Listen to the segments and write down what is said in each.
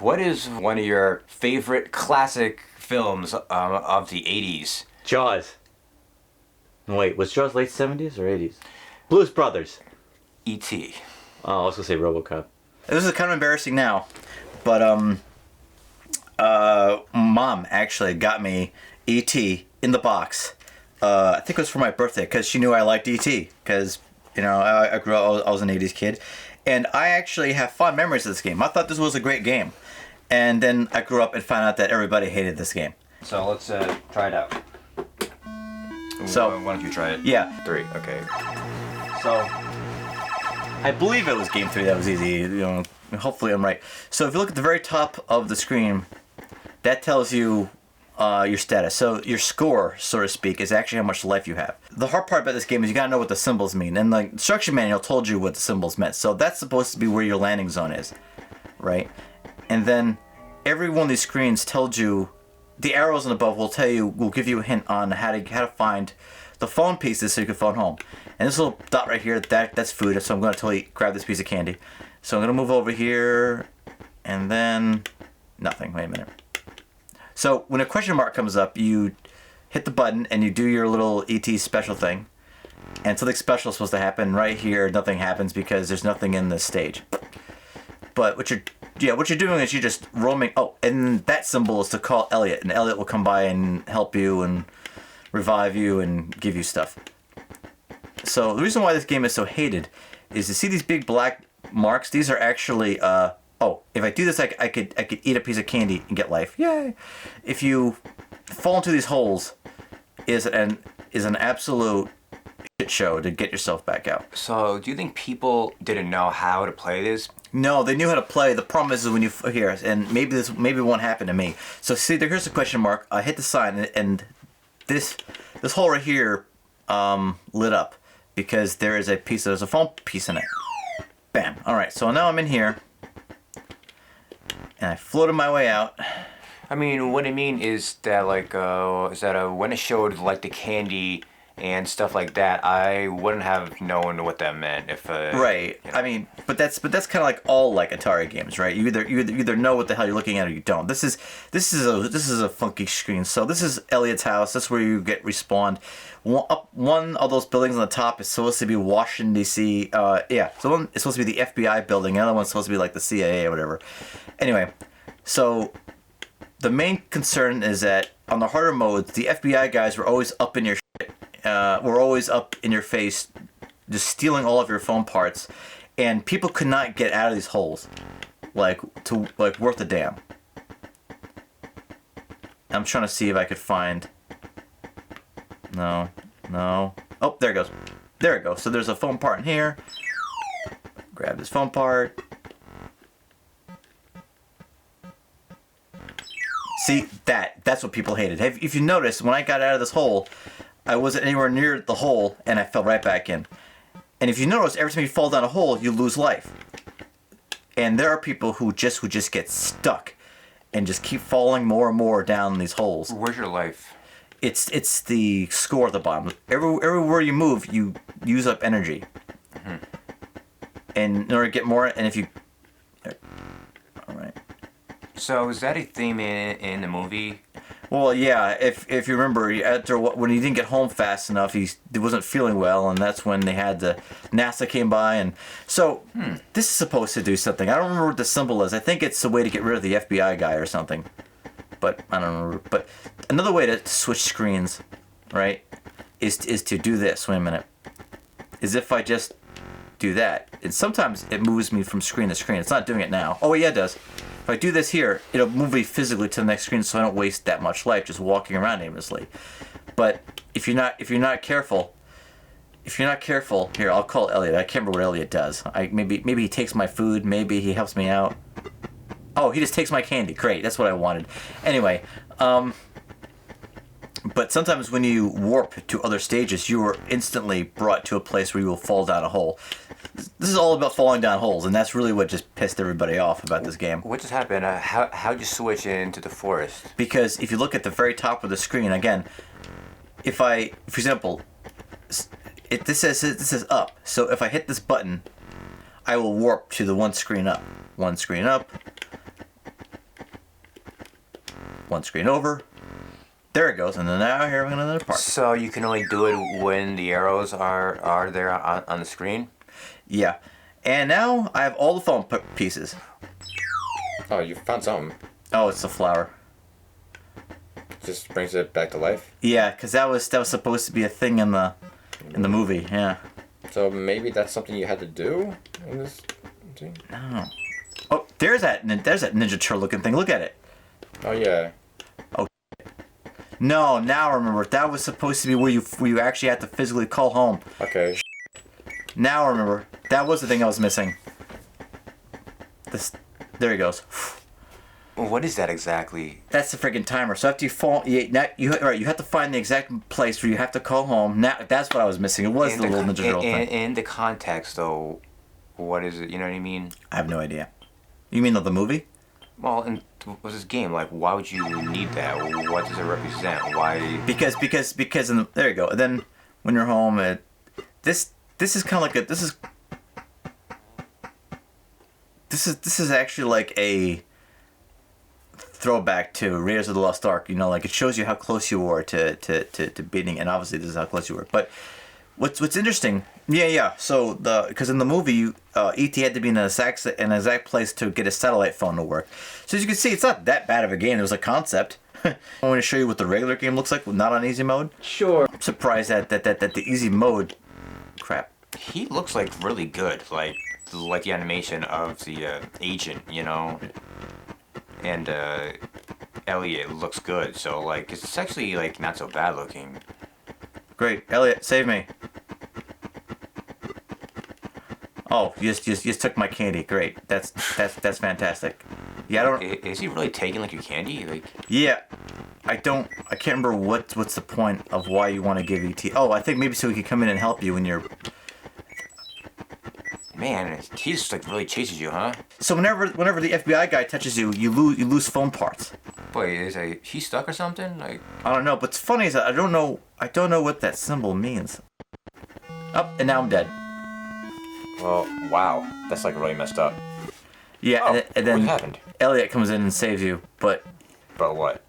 What is one of your favorite classic films of the 80s? Jaws. Wait, was Jaws late 70s or 80s? Blues Brothers. E.T. Oh, I was gonna say RoboCop. This is kind of embarrassing now, but Mom actually got me E.T. in the box. I think it was for my birthday because she knew I liked E.T. because I grew up, I was an '80s kid, and I actually have fond memories of this game. I thought this was a great game, and then I grew up and found out that everybody hated this game. So let's try it out. So why don't you try it? Yeah. 3, okay. So I believe it was game 3 that was easy. Hopefully I'm right. So if you look at the very top of the screen, that tells you your status. So your score, so to speak, is actually how much life you have. The hard part about this game is you gotta know what the symbols mean, and the instruction manual told you what the symbols meant. So that's supposed to be where your landing zone is, right? And then every one of these screens tells you. The arrows on above will give you a hint on how to find the phone pieces so you can phone home. And this little dot right here, that's food, so I'm going to totally grab this piece of candy. So I'm going to move over here, and then nothing. Wait a minute. So when a question mark comes up, you hit the button and you do your little ET special thing. And something special is supposed to happen. Right here, nothing happens because there's nothing in this stage. But what you're doing is you're just roaming. Oh, and that symbol is to call Elliot, and Elliot will come by and help you and revive you and give you stuff. So the reason why this game is so hated is you see these big black marks. These are actually if I do this, I could eat a piece of candy and get life. Yay! If you fall into these holes, is an absolute shit show to get yourself back out. So do you think people didn't know how to play this? No, they knew how to play. The problem is when you hear, and maybe it won't happen to me. So see, here's the question mark. I hit the sign, and this hole right here lit up because there's a phone piece in it. Bam. All right. So now I'm in here, and I floated my way out. I mean, what I mean is that when it showed like the candy and stuff like that, I wouldn't have known what that meant if. Right. I mean, but that's kind of like all like Atari games, right? You either know what the hell you're looking at or you don't. This is a funky screen. So this is Elliot's house. That's where you get respawned. One of those buildings on the top is supposed to be Washington D.C. So one is supposed to be the FBI building. The other one's supposed to be like the CIA or whatever. Anyway, so the main concern is that on the harder modes, the FBI guys were always up in your shit. Were always up in your face, just stealing all of your phone parts, and people could not get out of these holes, worth a damn. I'm trying to see if I could find. No. Oh, there it goes. There it goes. So there's a phone part in here. Grab this phone part. See, that's what people hated. If you notice, when I got out of this hole, I wasn't anywhere near the hole, and I fell right back in. And if you notice, every time you fall down a hole, you lose life. And there are people who just get stuck and just keep falling more and more down these holes. Where's your life? It's the score at the bottom. Everywhere you move, you use up energy. Mm-hmm. And in order to get more, and if you... All right. So is that a theme in the movie? Well, yeah. If you remember, when he didn't get home fast enough, he wasn't feeling well, and that's when they had NASA came by, and so this is supposed to do something. I don't remember what the symbol is. I think it's a way to get rid of the FBI guy or something, but I don't remember. But another way to switch screens, right, is to do this. Wait a minute. Is if I just do that, and sometimes it moves me from screen to screen. It's not doing it now. Oh yeah, it does. If I do this here, it'll move me physically to the next screen, so I don't waste that much life just walking around aimlessly. But if you're not careful, here, I'll call Elliot. I can't remember what Elliot does. Maybe he takes my food. Maybe he helps me out. Oh, he just takes my candy. Great, that's what I wanted. Anyway, but sometimes when you warp to other stages, you are instantly brought to a place where you will fall down a hole. This is all about falling down holes, and that's really what just pissed everybody off about this game. What just happened? How'd you switch into the forest? Because if you look at the very top of the screen, again, for example, this says up. So if I hit this button, I will warp to the one screen up. one screen over. There it goes, and then now here we're going to another part. So you can only do it when the arrows are there on the screen? Yeah. And now I have all the phone pieces. Oh, you found something. Oh, it's the flower. Just brings it back to life. Yeah, because that was supposed to be a thing in the movie. Yeah. So maybe that's something you had to do in this scene? No. Oh, there's that Ninja Turtle looking thing. Look at it. Oh, yeah. No, now I remember. That was supposed to be where you actually had to physically call home. Okay. Now I remember. That was the thing I was missing. There he goes. What is that exactly? That's the freaking timer. So after you fall, you have to find the exact place where you have to call home. Now that's what I was missing. It was the little Ninja Turtle thing. In the context, though, what is it? You know what I mean? I have no idea. You mean of the movie? Well, in what's this game? Like, why would you need that? What does it represent? Why? Because there you go. And then when you're home, this is kind of like this is actually like a throwback to Raiders of the Lost Ark. You know, like it shows you how close you were to beating, and obviously this is how close you were. But what's interesting, yeah. So because in the movie, E.T. had to be in an exact place to get a satellite phone to work. So as you can see, it's not that bad of a game. It was a concept. I want to show you what the regular game looks like, not on easy mode. Sure. I'm surprised that the easy mode, crap. He looks like really good, like the animation of the agent, you know, and Elliot looks good. So like it's actually like not so bad looking. Great, Elliot, save me. Oh, you just took my candy. Great, that's fantastic. Yeah, I don't. Is he really taking like your candy? Like. Yeah, I can't remember what's the point of why you want to give ET. Oh, I think maybe so he could come in and help you when you're. Man, he just like really chases you, huh? So whenever the FBI guy touches you, you lose phone parts. Wait, he stuck or something? Like. I don't know, but what's funny is that I don't know what that symbol means. Oh, and now I'm dead. Well, wow, that's like really messed up. Yeah, Oh, and then what happened? Elliot comes in and saves you, but But what?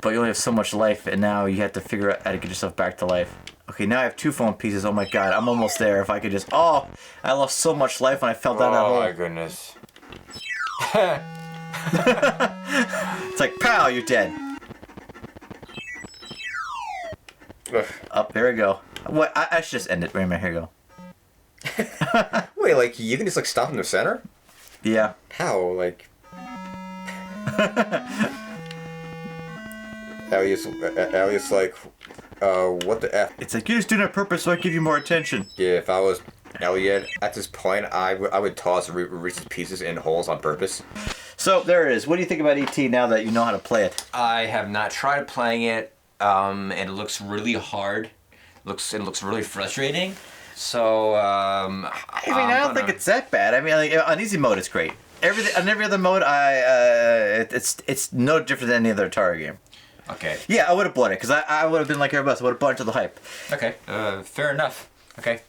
you only have so much life, and now you have to figure out how to get yourself back to life. Okay, now I have 2 phone pieces. Oh my god, I'm almost there. If I could just... Oh, I lost so much life when I fell down that hole. Oh my goodness. It's like, pow, you're dead. Up, there we go. What? I should just end it. Wait a minute, here you go. Wait, like, you can just, like, stop in the center? Yeah. How? Like... Elliot's like, what the F? It's like, you just do it on purpose so I give you more attention. Yeah, if I was Elliot, at this point, I would toss Reese's Pieces in holes on purpose. So, there it is. What do you think about E.T. now that you know how to play it? I have not tried playing it, and it looks really hard. It looks really frustrating. So, I mean, I don't think it's that bad. I mean, like, on easy mode, it's great. On every other mode, it's no different than any other Atari game. Okay. Yeah, I would have bought it, because I would have been like everybody else. I would have bought into the hype. Okay. Fair enough. Okay.